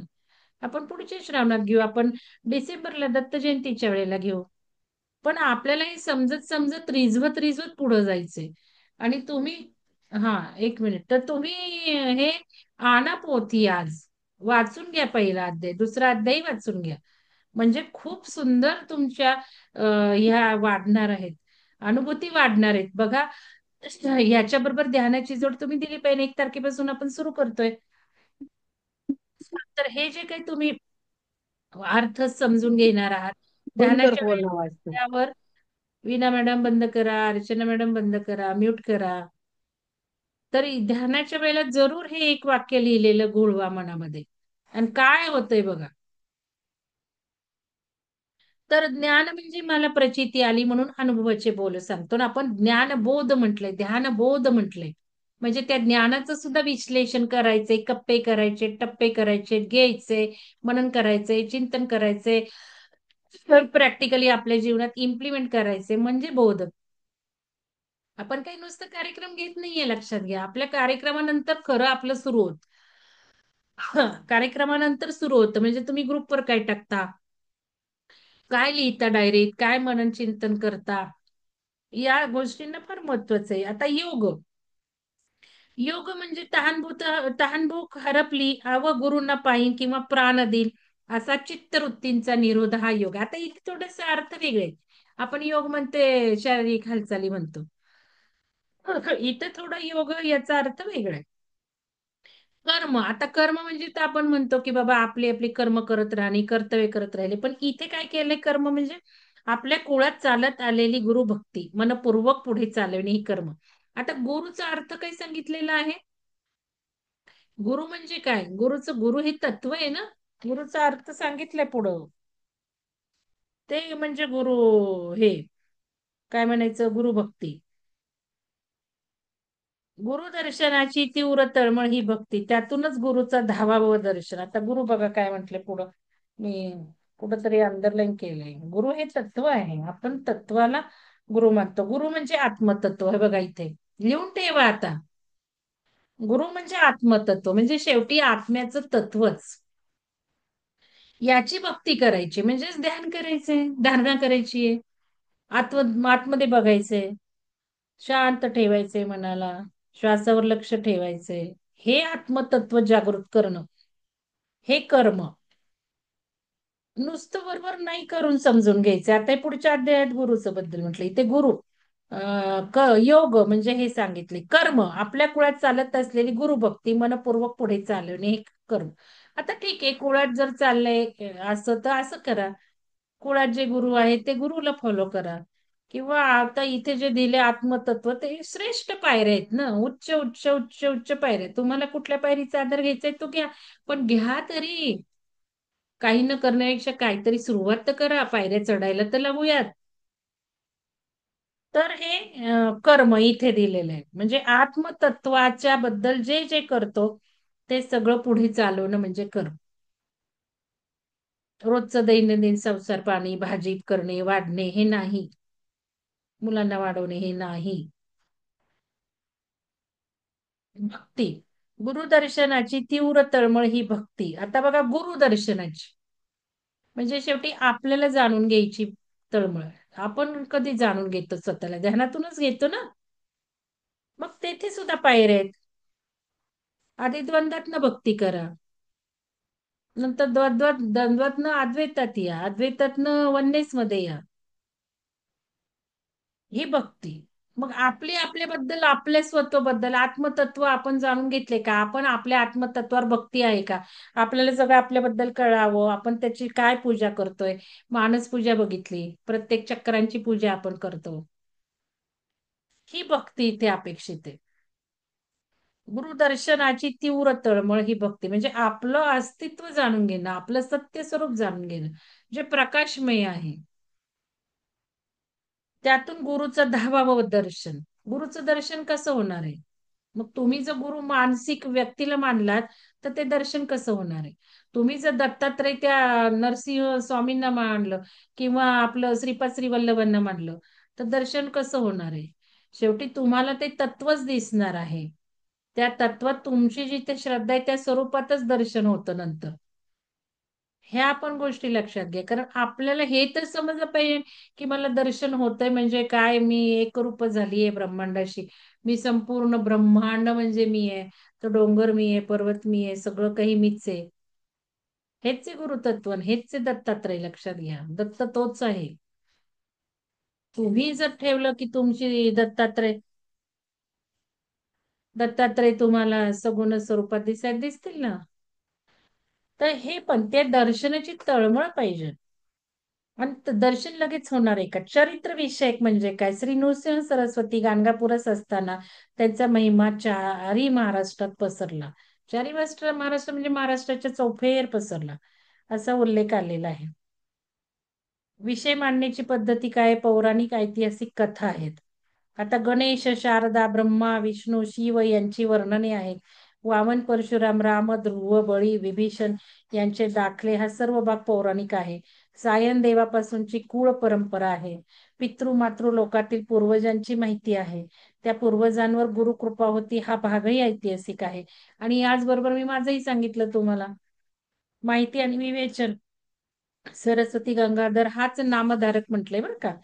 आपण पुढच्या श्रावणात घेऊ, आपण डिसेंबरला दत्त जयंतीच्या वेळेला घेऊ. पण आपल्याला हे समजत समजत रिझवत रिझवत पुढे जायचंय. आणि तुम्ही, हा, एक मिनिट, तर तुम्ही हे आणा पोथी आज, वाचून घ्या पहिला अध्याय, दुसरा अध्याय वाचून घ्या. म्हणजे खूप सुंदर तुमच्या ह्या वाढणार आहेत, अनुभूती वाढणार आहेत बघा. ह्याच्या बरोबर ध्यानाची जोड तुम्ही दिली पाहिजे. 1 तारखेपासून आपण सुरू करतोय. तर हे जे काही तुम्ही अर्थ समजून घेणार आहात बंद कर ध्यानाच्या फोन वाजतो. वेळेवर, वीणा मॅडम बंद करा, अर्चना मॅडम बंद करा, म्यूट करा. तरी ध्यानाच्या वेळेला जरूर हे एक वाक्य लिहिलेलं घोळवा मनामध्ये. आणि काय होतंय बघा. तर ज्ञान म्हणजे मला प्रचिती आली म्हणून अनुभवाचे बोल सांगतो ना आपण. ज्ञानबोध म्हटलंय, ध्यानबोध म्हटलंय. म्हणजे त्या ज्ञानाचं सुद्धा विश्लेषण करायचंय, कप्पे करायचे, टप्पे करायचे, घ्यायचे, मनन करायचंय, चिंतन करायचंय, प्रॅक्टिकली आपल्या जीवनात इम्प्लिमेंट करायचे म्हणजे बोध. आपण काही नुसतं कार्यक्रम घेत नाहीये, लक्षात घ्या. आपल्या कार्यक्रमानंतर खरं आपलं सुरू होत. कार्यक्रमानंतर सुरू होतं. म्हणजे तुम्ही ग्रुपवर काय टाकता, काय लिहिता डायरीत, काय मनन चिंतन करता, या गोष्टींना फार महत्वाचं आहे. आता योग, योग म्हणजे तहानभूक हरपली व गुरुंना पाहीन किंवा प्राण देईल असा चित्तवृत्तींचा निरोध हा योग. आता इथे थोडेसे अर्थ वेगळे आहेत. आपण योग म्हणते शारीरिक हालचाली म्हणतो. इथं थोडा योग याचा अर्थ वेगळा आहे. कर्म, आता कर्म म्हणजे तर आपण म्हणतो की बाबा आपली आपली कर्म करत राहणे, कर्तव्य करत राहिले. पण इथे काय केलंय, कर्म म्हणजे आपल्या कुळात चालत आलेली गुरुभक्ती मनपूर्वक पुढे चालवणे ही कर्म. आता गुरुचा अर्थ काय सांगितलेला आहे? गुरु म्हणजे काय? गुरु हे तत्व आहे ना. गुरुचा अर्थ सांगितलंय पुढं. ते म्हणजे गुरु, हे काय म्हणायचं, गुरुभक्ती. गुरुदर्शनाची तीव्र तळमळ ही भक्ती, त्यातूनच गुरुचा धावावं दर्शन. आता गुरु बघा काय म्हटले पुढं, मी कुठंतरी अंडरलाईन केलंय. गुरु हे तत्व आहे, आपण तत्वाला गुरु मानतो. गुरु म्हणजे आत्मतत्व हे बघा इथे लिहून ठेवा आता. गुरु म्हणजे आत्मतत्व, म्हणजे शेवटी आत्म्याचं तत्वच. याची भक्ती करायची म्हणजेच ध्यान करायचंय, धारणा करायची आहे. आतमध्ये बघायचंय, शांत ठेवायचंय मनाला, श्वासावर लक्ष ठेवायचंय. हे आत्मतत्व जागृत करणं, हे कर्म. नुसतं बरोबर नाही करून समजून घ्यायचं. आता हे पुढच्या अध्यायात गुरुचं बद्दल म्हटलं. इथे गुरु योग म्हणजे हे सांगितले कर्म, आपल्या कुळात चालत असलेली गुरुभक्ती मनपूर्वक पुढे चालवणे हे कर्म. आता ठीक आहे, कुळात जर चाललंय असं तर असं करा. कुळात जे गुरु आहेत ते गुरुला फॉलो करा. किंवा आता इथे जे दिले आत्मतत्व ते श्रेष्ठ पायऱ्या आहेत ना, उच्च उच्च उच्च उच्च पायऱ्या. तुम्हाला कुठल्या पायरीचा आधार घ्यायचा आहे तो घ्या, पण घ्या तरी. काही न करण्यापेक्षा काहीतरी सुरुवात तर करा, पायऱ्या चढायला तर लागूयात. तर हे कर्म इथे दिलेलं आहे. म्हणजे आत्मतत्वाच्या बद्दल जे जे करतो ते सगळं पुढे चालवणं म्हणजे कर्म. रोजचं दैनंदिन संसार, पाणी भाजी करणे, वाढणे हे नाही. मुलांना वाढवणे हे नाही. भक्ती, गुरुदर्शनाची तीव्र तळमळ ही भक्ती. आता बघा, गुरुदर्शनाची म्हणजे शेवटी आपल्याला जाणून घ्यायची तळमळ. आपण कधी जाणून घेतो स्वतःला? ध्यानातूनच घेतो ना. मग तेथे सुद्धा पायऱ्या आहेत. आधी द्वंद्वातनं भक्ती करा, नंतर द्वंद्वातनं अद्वैतात या, अद्वैतातनं वननेस मध्ये या. ही भक्ती. मग आपले आपल्याबद्दल, आपल्या स्वत्वाबद्दल आत्मतत्व आपण जाणून घेतले का? आपण आपल्या आत्मतत्वावर भक्ती आहे का? आपल्याला सगळं आपल्याबद्दल कळावं, आपण त्याची काय पूजा करतोय. मानस पूजा बघितली, प्रत्येक चक्रांची पूजा आपण करतो. ही भक्ती इथे अपेक्षित आहे. गुरुदर्शनाची तीव्र तळमळ ही भक्ती म्हणजे आपलं अस्तित्व जाणून घेणं, आपलं सत्य स्वरूप जाणून घेणं, जे प्रकाशमय आहे. त्यातून गुरुचं धावावं दर्शन. गुरुचं दर्शन कसं होणार आहे? मग तुम्ही जर गुरु मानसिक व्यक्तीला मानलात तर ते दर्शन कसं होणार आहे? तुम्ही जर दत्तात्रय त्या नरसिंह स्वामींना मानलं किंवा आपलं श्रीपाद श्रीवल्लभांना मानलं तर दर्शन कसं होणार आहे? शेवटी तुम्हाला ते तत्वच दिसणार आहे. त्या तत्वात तुमची जिथे श्रद्धा आहे त्या स्वरूपातच दर्शन होतं नंतर. ह्या पण गोष्टी लक्षात घ्या. कारण आपल्याला हे तर समजलं पाहिजे की मला दर्शन होतंय म्हणजे काय, मी एकरूप झालीये ब्रह्मांडाशी. मी संपूर्ण ब्रह्मांड म्हणजे मी आहे. तो डोंगर मी आहे, पर्वत मी आहे, सगळं काही मीच आहे. हेच आहे गुरुतत्व आणि हेच आहे दत्तात्रय. लक्षात घ्या, दत्त तोच आहे. तुम्ही जर ठेवलं की तुमची दत्तात्रय तुम्हाला सगुण स्वरूपात दिसतील ना, तर हे पण त्या दर्शनाची तळमळ पाहिजे. आणि दर्शन लगेच होणार आहे का? चरित्र विषयक म्हणजे काय? श्री नृसिंह सरस्वती गाणगापूरच असताना त्यांचा महिमा चारी महाराष्ट्रात पसरला. महाराष्ट्र म्हणजे महाराष्ट्राच्या चौफेर पसरला, असा उल्लेख आलेला आहे. विषय मांडण्याची पद्धती काय? पौराणिक ऐतिहासिक कथा आहेत. आता गणेश, शारदा, ब्रह्मा, विष्णू, शिव यांची वर्णने आहेत. वामन, परशुराम, राम, ध्रुव, बळी, विभीषण यांचे दाखले, हा सर्व भाग पौराणिक आहे. सायन देवापासूनची कुळ परंपरा आहे. पितृ मातृ लोकातील पूर्वजांची माहिती आहे. त्या पूर्वजांवर गुरुकृपा होती हा भागही ऐतिहासिक आहे. आणि याचबरोबर मी माझंही सांगितलं तुम्हाला. माहिती आणि विवेचन. सरस्वती गंगाधर हाच नामधारक म्हटलंय बरं का.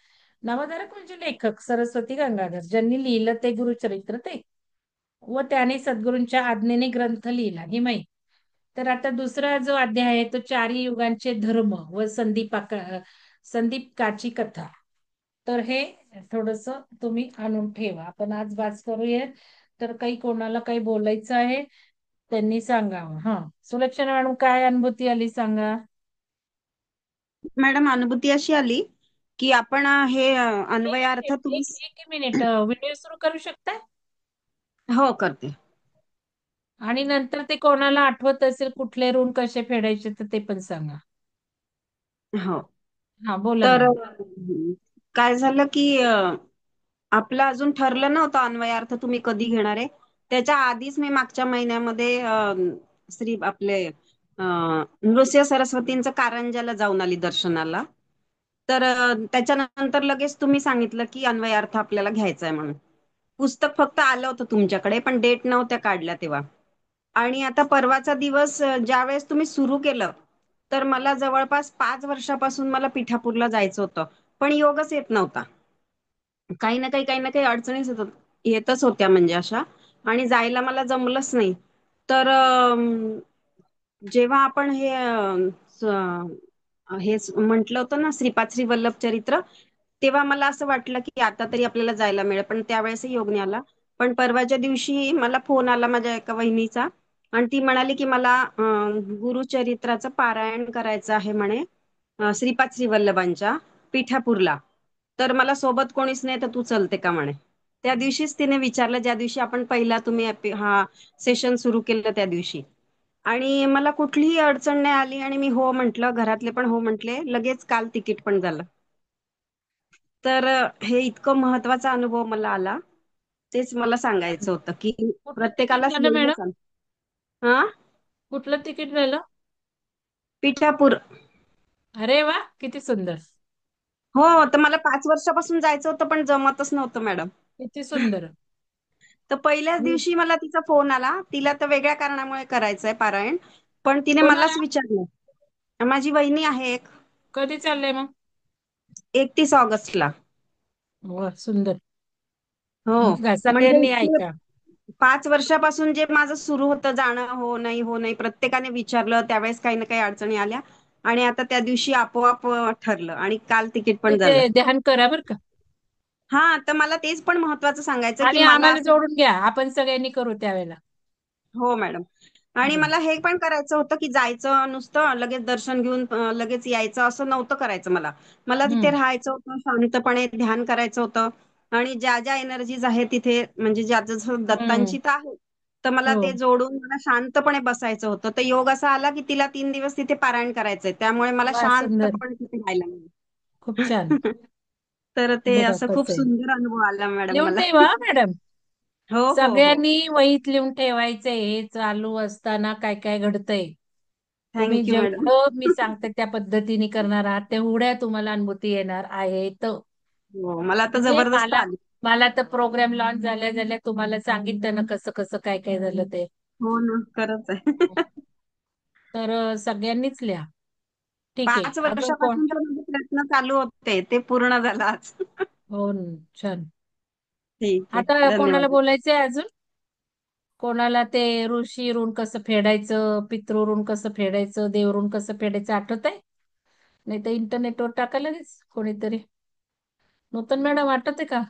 नामधारक म्हणजे लेखक सरस्वती गंगाधर, ज्यांनी लिहिलं ते गुरुचरित्र ते. व त्याने सद्गुरूंच्या आज्ञेने ग्रंथ लिहिला ही माहिती. तर आता दुसरा जो अध्याय आहे तो चारी युगांचे धर्म व संदीपकाची कथा. तर हे थोडस तुम्ही आणून ठेवा. आपण आज वाच करूया. तर काही कोणाला काही बोलायचं आहे त्यांनी सांगावं. हा, सुलक्षणा मॅडम काय अनुभूती आली सांगा. मॅडम, अनुभूती अशी आली की आपण हे एक अन्वयार्थ मिनिट तुम्ही. एक मिनिट व्हिडिओ सुरू करू शकता. हो, करते. आणि नंतर ते कोणाला आठवत असेल कुठले ऋण कसे फेडायचे तर ते पण सांगा. हो. हा बोला तर मॅडम. काय झालं की आपलं अजून ठरलं नव्हतं अन्वयार्थ तुम्ही कधी घेणार आहे. त्याच्या आधीच मी मागच्या महिन्यामध्ये श्री आपले नृसिंह सरस्वतींचं कारंजाला जाऊन आली दर्शनाला. तर त्याच्यानंतर लगेच तुम्ही सांगितलं की अन्वयार्थ आपल्याला घ्यायचा आहे म्हणून. पुस्तक फक्त आलं होतं तुमच्याकडे, पण डेट नव्हत्या काढल्या तेव्हा. आणि आता परवाचा दिवस ज्या वेळेस तुम्ही सुरू केलं, तर मला जवळपास 5 वर्षापासून मला पिठापूरला जायचं होतं, पण योगच येत नव्हता. काही ना काही अडचणीच येतच होत्या म्हणजे अशा. आणि जायला मला जमलंच नाही. तर जेव्हा आपण हे म्हटलं होतं ना, श्रीपाद श्री वल्लभ चरित्र, तेव्हा मला असं वाटलं की आता तरी आपल्याला जायला मिळेल, पण त्यावेळेसही योग नाही आला. पण परवाच्या दिवशी मला फोन आला माझ्या एका वहिनीचा, आणि ती म्हणाली की मला गुरुचरित्राचं पारायण करायचं आहे म्हणे, श्रीपाद श्री वल्लभांच्या पिठापूरला. तर मला सोबत कोणीच नाही, तर तू चलते का म्हणे. त्या दिवशीच तिने विचारलं, ज्या दिवशी आपण पहिला तुम्ही हा सेशन सुरू केलं त्या दिवशी. आणि मला कुठलीही अडचण नाही आली, आणि मी हो म्हंटल, घरातले पण हो म्हंटले, लगेच काल तिकीट पण झालं. तर हे इतकं महत्वाचा अनुभव मला आला. तेच मला सांगायचं होतं की कुठलं तिकीट प्रत्येकालाच झालं यायला मॅडम? सांग. हा. कुठलं तिकीट झालं? पिठापूर. अरे वा, किती सुंदर. हो, तर मला 5 वर्षापासून जायचं होतं, पण जमतच नव्हतं मॅडम. किती सुंदर. तर पहिल्याच हम्म. दिवशी मला तिचा फोन आला. तिला तर वेगळ्या कारणामुळे करायचंय पारायण, पण तिने मलाच कोणाला? विचारलं. माझी वहिनी आहे एक. कधी चाललंय मग? 31 ऑगस्टला. वा सुंदर. हो. मग काय म्हणजे सगळ्यांनी ऐका. 5 वर्षापासून जे माझं सुरू होतं जाणं, हो नाही हो नाही, प्रत्येकाने विचारलं, त्यावेळेस काही ना काही अडचणी आल्या, आणि आता त्या दिवशी आपोआप ठरलं, आणि काल तिकीट ते पण ते झालं. ध्यान करा बर का. हा, तर मला तेच पण महत्वाचं सांगायचं की आणि मला आम्हाला असं. जोडून घ्या, आपण सगळ्यांनी करू त्यावेळेला. हो मॅडम. आणि हम्म. मला हे पण करायचं होतं की जायचं नुसतं लगेच दर्शन घेऊन लगेच यायचं असं नव्हतं करायचं मला. मला तिथे हम्म. राहायचं होतं, शांतपणे ध्यान करायचं होतं. आणि ज्या ज्या एनर्जीज आहेत तिथे, म्हणजे ज्या जसं हम्म. दत्तांची तर आहे, तर मला हो. ते जोडून मला शांतपणे बसायचं होतं. तर योग असा आला की तिला 3 दिवस तिथे पारायण करायचंय, त्यामुळे मला वा सुंदर. शांतपणे तिथे राहायला खूप छान. मिळालं. तर ते बघा असं खूप कसं आहे. सुंदर अनुभव आला मॅडम लिहून मला. ठेवा हा, मॅडम. हो हो हो. सगळ्यांनी वहीत लिहून ठेवायचंय हे चालू असताना काय काय घडतंय. तुम्ही थँक्यू मॅडम. जेवढं मी सांगते त्या पद्धतीने करणार आहात तेवढ्या तुम्हाला अनुभूती येणार आहेत. हो, मला आता म्हणजे जबरदस्त मला आली. मला तर प्रोग्राम लॉन्च झाल्या झाल्या तुम्हाला सांगितलं ना कसं कसं काय काय झालं ते. हो ना, खरंच आहे. तर सगळ्यांनीच लिहा. ठीक आहे, पाच अजून कोण? वर्षापासून तर माझे प्रयत्न चालू होते, ते पूर्ण झालं आज. हो छान. ठीक आहे, आता कोणाला धन्यवाद. बोलायचंय अजून? कोणाला ते ऋषी ऋण कसं फेडायचं, पितृ ऋण कसं फेडायचं, देव ऋण कसं फेडायचं आठवत आहे? नाही तर इंटरनेटवर टाका लगेच कोणीतरी. नूतन मॅडम आठवते का?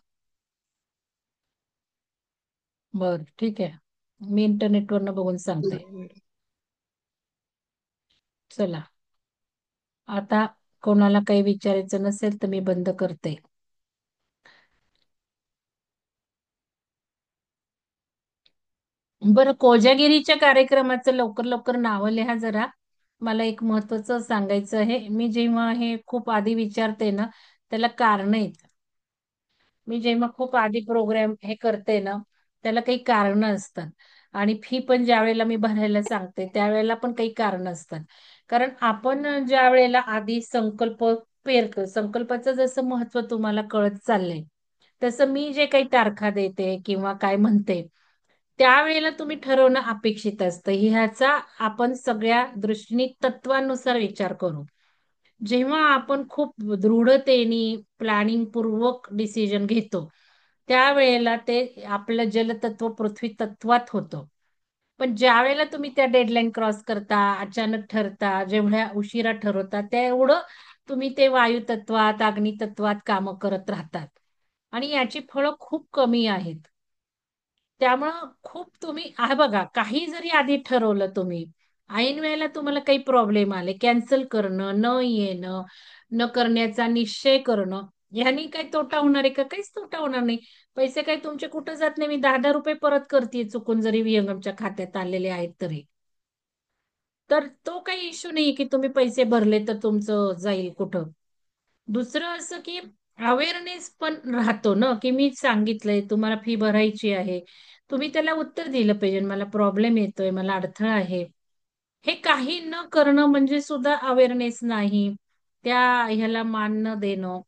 बर ठीक आहे, मी इंटरनेटवरनं बघून सांगते. चला, आता कोणाला काही विचारायचं नसेल तर मी बंद करते. बरं, कोजागिरीच्या कार्यक्रमाचं लवकर लवकर नावं लिहा जरा. मला एक महत्वाचं सांगायचं आहे. मी जेव्हा हे खूप आधी विचारते ना त्याला कारण आहेत. मी जेव्हा खूप आधी प्रोग्राम हे करते ना त्याला काही कारण असतात. आणि फी पण ज्या वेळेला मी भरायला सांगते त्यावेळेला पण काही कारण असतात. कारण आपण ज्या वेळेला आधी संकल्प संकल्पाचं जसं महत्व तुम्हाला कळत चाललंय, तसं मी जे काही तारखा देते किंवा काय म्हणते, त्यावेळेला तुम्ही ठरवणं अपेक्षित असतं. ह्याचा आपण सगळ्या दृष्टीने तत्वानुसार विचार करू. जेव्हा आपण खूप दृढतेने प्लॅनिंग पूर्वक डिसिजन घेतो, त्यावेळेला ते आपलं जलतत्व पृथ्वी तत्वात होतं. पण ज्या वेळेला तुम्ही त्या डेडलाईन क्रॉस करता, अचानक ठरता, जेवढ्या उशिरा ठरवता, तेवढं तुम्ही ते वायू तत्वात, अग्नी तत्वात कामं करत राहतात. आणि याची फळं खूप कमी आहेत. त्यामुळं खूप तुम्ही बघा, काही जरी आधी ठरवलं तुम्ही, ऐन वेळेला तुम्हाला काही प्रॉब्लेम आले, कॅन्सल करणं, न येणं, न करण्याचा निश्चय करणं, ह्यानी काही तोटा होणार आहे का? काहीच तोटा होणार नाही. पैसे काही तुमचे कुठं जात नाही. मी 10-10 रुपये परत करते चुकून, जरी विहंगमच्या खात्यात आलेले आहेत तरी. तर तो काही इश्यू नाही की तुम्ही पैसे भरले तर तुमचं जाईल कुठं. दुसरं असं की अवेअरनेस पण राहतो ना, की मी सांगितलंय तुम्हाला फी भरायची आहे. तुम्ही त्याला उत्तर दिलं पाहिजे, मला प्रॉब्लेम येतोय, मला अडथळा आहे. हे काही न करणं म्हणजे सुद्धा अवेअरनेस नाही. त्या ह्याला मान न देणं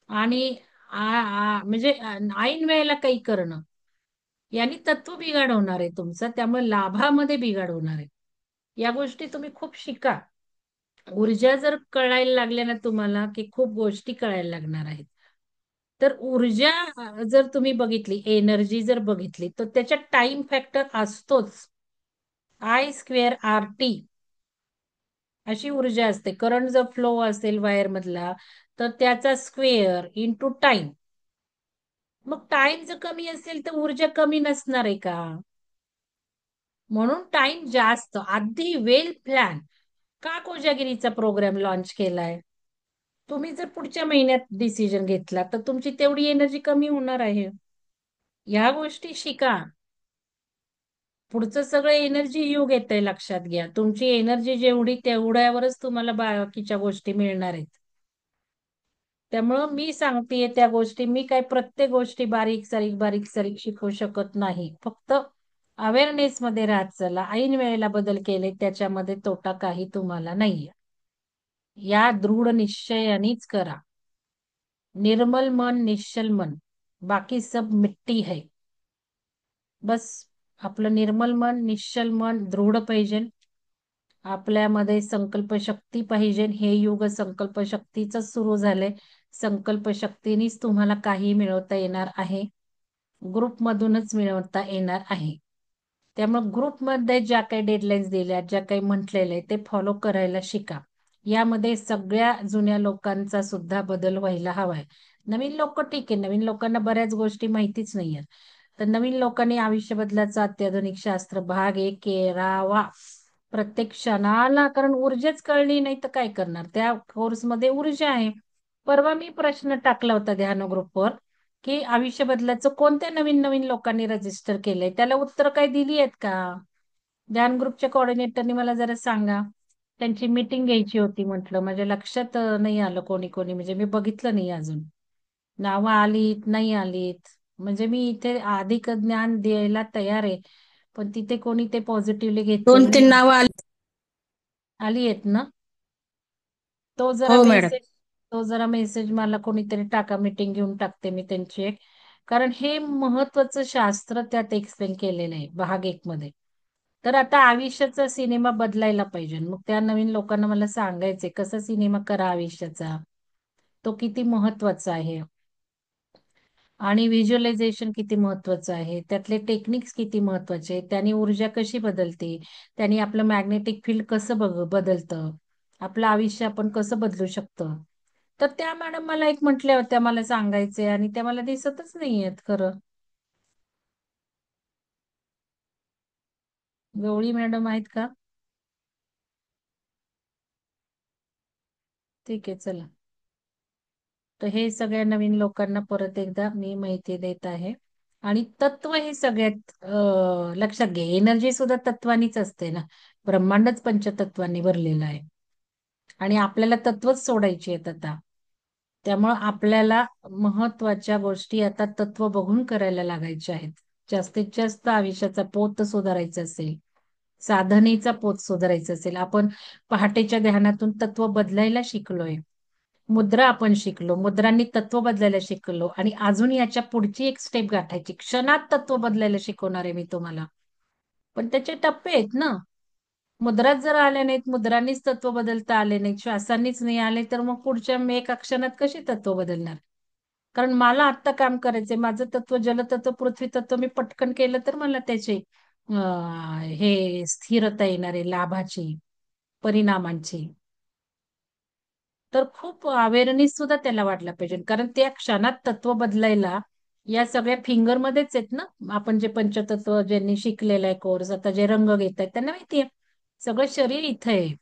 आणि म्हणजे ऐन वेळेला काही करणं, यांनी तत्व बिघाड होणार आहे तुमचा. त्यामुळे लाभामध्ये बिघाड होणार आहे. या गोष्टी तुम्ही खूप शिका. ऊर्जा जर कळायला लागल्या ना तुम्हाला, की खूप गोष्टी कळायला लागणार आहेत. तर ऊर्जा जर तुम्ही बघितली, एनर्जी जर बघितली, तर त्याच्यात टाइम फॅक्टर असतोच. I²RT अशी ऊर्जा असते. करंट जर फ्लो असेल वायर मधला, तर त्याचा स्क्वेअर इंटू टाइम. मग टाइम जर कमी असेल तर ऊर्जा कमी नसणार आहे का? म्हणून टाइम जास्त, आधी वेल प्लॅन. का कोजागिरीचा प्रोग्राम लॉन्च केलाय? तुम्ही जर पुढच्या महिन्यात डिसिजन घेतला तर तुमची तेवढी एनर्जी कमी होणार आहे. या गोष्टी शिका. पुढचं सगळं एनर्जी युग येतंय, लक्षात घ्या. तुमची एनर्जी जेवढी तेवढ्यावरच तुम्हाला बाकीच्या गोष्टी मिळणार आहेत. त्यामुळं मी सांगतेय त्या गोष्टी, मी काय प्रत्येक गोष्टी बारीक सारीक शिकवू शकत नाही. फक्त अवेअरनेस मध्ये राहत चला. ऐन वेळेला बदल केले त्याच्यामध्ये तोटा काही तुम्हाला नाहीये. या दृढ निश्चयानेच करा. निर्मल मन, निश्चल मन, बाकी सब मिट्टी है. बस आपलं निर्मल मन, निश्चल मन दृढ पाहिजे. आपल्यामध्ये संकल्प शक्ती पाहिजे. हे युग संकल्प शक्तीच सुरू झालंय. संकल्प शक्तीनेच तुम्हाला काही मिळवता येणार आहे. ग्रुपमधूनच मिळवता येणार आहे. त्यामुळे ग्रुपमध्ये ज्या काही डेडलाईन्स दिल्या, ज्या काही म्हटलेलं आहे, ते फॉलो करायला शिका. यामध्ये सगळ्या जुन्या लोकांचा सुद्धा बदल व्हायला हवाय. नवीन लोक ठीक आहे, नवीन लोकांना बऱ्याच गोष्टी माहितीच नाहीये. तर नवीन लोकांनी आयुष्य बदलाचा अत्याधुनिक शास्त्र भाग 1 केरावा. प्रत्येक क्षणाला, कारण ऊर्जाच कळली नाही तर काय करणार? त्या कोर्समध्ये ऊर्जा आहे. परवा मी प्रश्न टाकला होता ध्यान ग्रुपवर, की आयुष्य बदलाचं कोणत्या नवीन नवीन लोकांनी रजिस्टर केलंय, त्याला उत्तर काही दिली आहेत का? ध्यान ग्रुपच्या कोऑर्डिनेटरनी मला जरा सांगा. त्यांची मीटिंग घ्यायची होती, म्हटलं माझ्या लक्षात नाही आलं कोणी कोणी, म्हणजे मी बघितलं नाही अजून. नावं आलीत नाही आलीत, म्हणजे मी इथे अधिक ज्ञान द्यायला तयार आहे, पण तिथे कोणी ते पॉझिटिव्हली दोन घेतलेलं तीन नाही. नावं आली. आली आहेत ना? तो जरा हो मॅडम. मेसेज तो जरा मेसेज मला कोणीतरी टाका, मीटिंग घेऊन टाकते मी त्यांची एक. कारण हे महत्वाचं शास्त्र त्यात एक्सप्लेन केलेलं आहे भाग 1 मध्ये. तर आता आयुष्याचा सिनेमा बदलायला पाहिजे. मग त्या नवीन लोकांना मला सांगायचंय कसा सिनेमा करा आयुष्याचा, तो किती महत्वाचा आहे. आणि व्हिज्युअलायझेशन किती महत्वाचं आहे, त्यातले टेक्निक्स किती महत्वाचे आहेत, त्याने ऊर्जा कशी बदलते, त्याने आपलं मॅग्नेटिक फील्ड कसं बदलतं, आपलं आयुष्य आपण कसं बदलू शकतो. तर त्या मॅडम मला एक म्हटल्या होत्या मला सांगायचे, आणि त्या मला दिसतच नाहीयेत खरं. गवळी मॅडम आहेत का? ठीक आहे, चला. तर हे सगळ्या नवीन लोकांना परत एकदा मी माहिती देत आहे. आणि तत्व हे सगळ्यात लक्षात घे, एनर्जी सुद्धा तत्वानीच असते ना. ब्रह्मांडच पंचतत्वांनी भरलेलं आहे. आणि आपल्याला तत्वच सोडायची आहेत आता. त्यामुळं आपल्याला महत्वाच्या गोष्टी आता तत्व बघून करायला लागायच्या आहेत. जास्तीत जास्त आयुष्याचा पोत सुधारायचा असेल, साधनेचा पोत सुधारायचा असेल, आपण पहाटेच्या ध्यानातून तत्व बदलायला शिकलोय. मुद्रा आपण शिकलो, मुद्रांनी तत्व बदलायला शिकलो, आणि अजून याच्या पुढची एक स्टेप गाठायची, क्षणात तत्व बदलायला शिकवणार आहे मी तुम्हाला. पण त्याचे टप्पे आहेत ना. मुद्राच जर आल्या नाहीत, मुद्रांनीच तत्व बदलता आले नाहीत, श्वासांनीच नाही आले, तर मग पुढच्या एका क्षणात कशी तत्व बदलणार? कारण मला आत्ता काम करायचंय, माझं तत्व जलतत्व पृथ्वी तत्व मी पटकन केलं तर मला त्याचे हे स्थिरता येणार आहे, लाभाची, परिणामांची. तर खूप अवेअरनेस सुद्धा त्याला वाटला पाहिजे, कारण त्या क्षणात तत्व बदलायला या सगळ्या फिंगरमध्येच आहेत ना. आपण जे पंचतत्व ज्यांनी शिकलेला आहे कोर्स, आता जे रंग घेत आहेत त्यांना माहितीये, सगळं शरीर इथं आहे,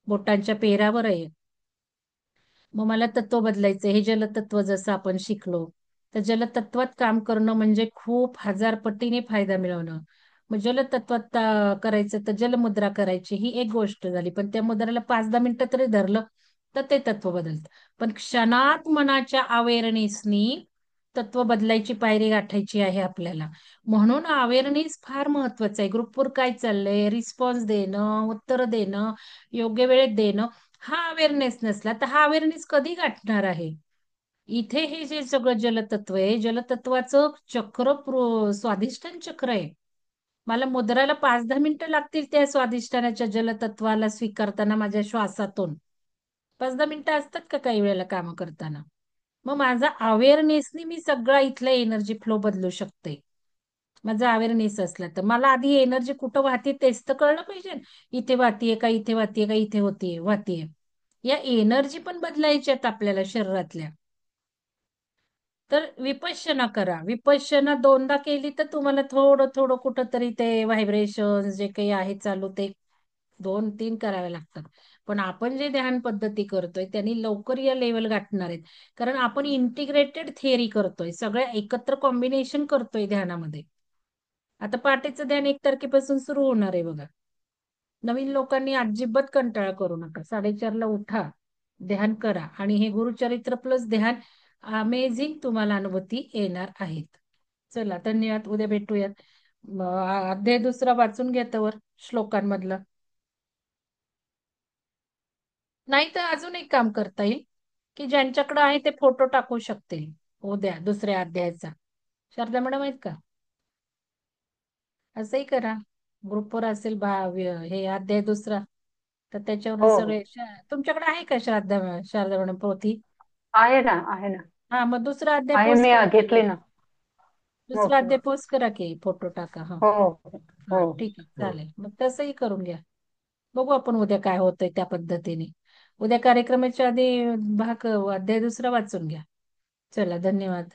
बोटांच्या पेरावर आहे. मग मला तत्व बदलायचं, हे जलतत्व जसं आपण शिकलो, तर जलतत्वात काम करणं म्हणजे खूप हजार पटीने फायदा मिळवणं. मग जलतत्वात करायचं तर जलमुद्रा करायची, ही एक गोष्ट झाली. पण त्या मुद्राला 5-10 मिनिटं तरी धरलं तर ते तत्व बदलतं. पण क्षणात मनाच्या अवेअरनेसनी तत्व बदलायची पायरी गाठायची आहे आपल्याला. म्हणून अवेअरनेस फार महत्वाचं आहे. ग्रुपवर काय चाललंय, रिस्पॉन्स देणं, उत्तर देणं, योग्य वेळेत देणं, हा अवेअरनेस नसला तर हा अवेअरनेस कधी गाठणार आहे? इथे हे जे सगळं जलतत्व आहे, जलतत्वाचं चक्र स्वाधिष्ठान चक्र आहे. मला मुद्राला 5-10 मिनिटं लागतील त्या स्वाधिष्ठानाच्या जलतत्वाला स्वीकारताना, माझ्या श्वासातून 5-10 मिनिटं असतात का काही वेळेला काम करताना? मग माझा अवेअरनेसनी मी सगळा इथला एनर्जी फ्लो बदलू शकते. माझा अवेअरनेस असला तर मला आधी एनर्जी कुठं वाहते तेच तर कळलं पाहिजे. इथे वाहतीये का, इथे वाहतीये का, इथे होतीये वाहतीये. या एनर्जी पण बदलायच्यात आपल्याला शरीरातल्या. तर विपश्यना करा. विपश्यना 2दा केली तर तुम्हाला थोडं थोडं कुठंतरी ते व्हायब्रेशन जे काही आहे चालू, ते 2-3 करावे लागतात. पण आपण जे ध्यान पद्धती करतोय त्यांनी लवकर या लेवल गाठणार आहेत. कारण आपण इंटिग्रेटेड थिअरी करतोय, सगळ्या एकत्र कॉम्बिनेशन करतोय ध्यानामध्ये. आता पहाटेचं ध्यान 1 तारखेपासून सुरू होणार आहे बघा. नवीन लोकांनी अजिबात कंटाळा करू नका. 4:30ला उठा, ध्यान करा, आणि हे गुरुचरित्र प्लस ध्यान, अमेझिंग तुम्हाला अनुभूती येणार आहेत. चला, धन्यवाद. उद्या भेटूयात. अध्याय दुसरा वाचून घ्या तवर, श्लोकांमधला. नाही तर अजून एक काम करता येईल, की ज्यांच्याकडे आहे ते फोटो टाकू शकतील उद्या दुसऱ्या अध्यायाचा. शारदा मॅडम आहेत का? असंही करा. ग्रुपवर असेल हे अध्याय दुसरा, तर त्याच्यावरून हो हो सगळे तुमच्याकडे आहे का शारदा मॅडम पोथी? आहे ना, आहे ना. हा, मग दुसरा अध्याय आहे, पोस्ट मी करा की. घेतली ना. हो दुसरा हो अध्याय पोस्ट करा की, फोटो टाका. हा, हो हो हा, ठीक आहे, हो. चालेल. मग तसंही करून घ्या. बघू आपण उद्या काय होतंय त्या पद्धतीने. उद्या कार्यक्रमाच्या आधी अध्याय दुसरा वाचून घ्या. चला, धन्यवाद.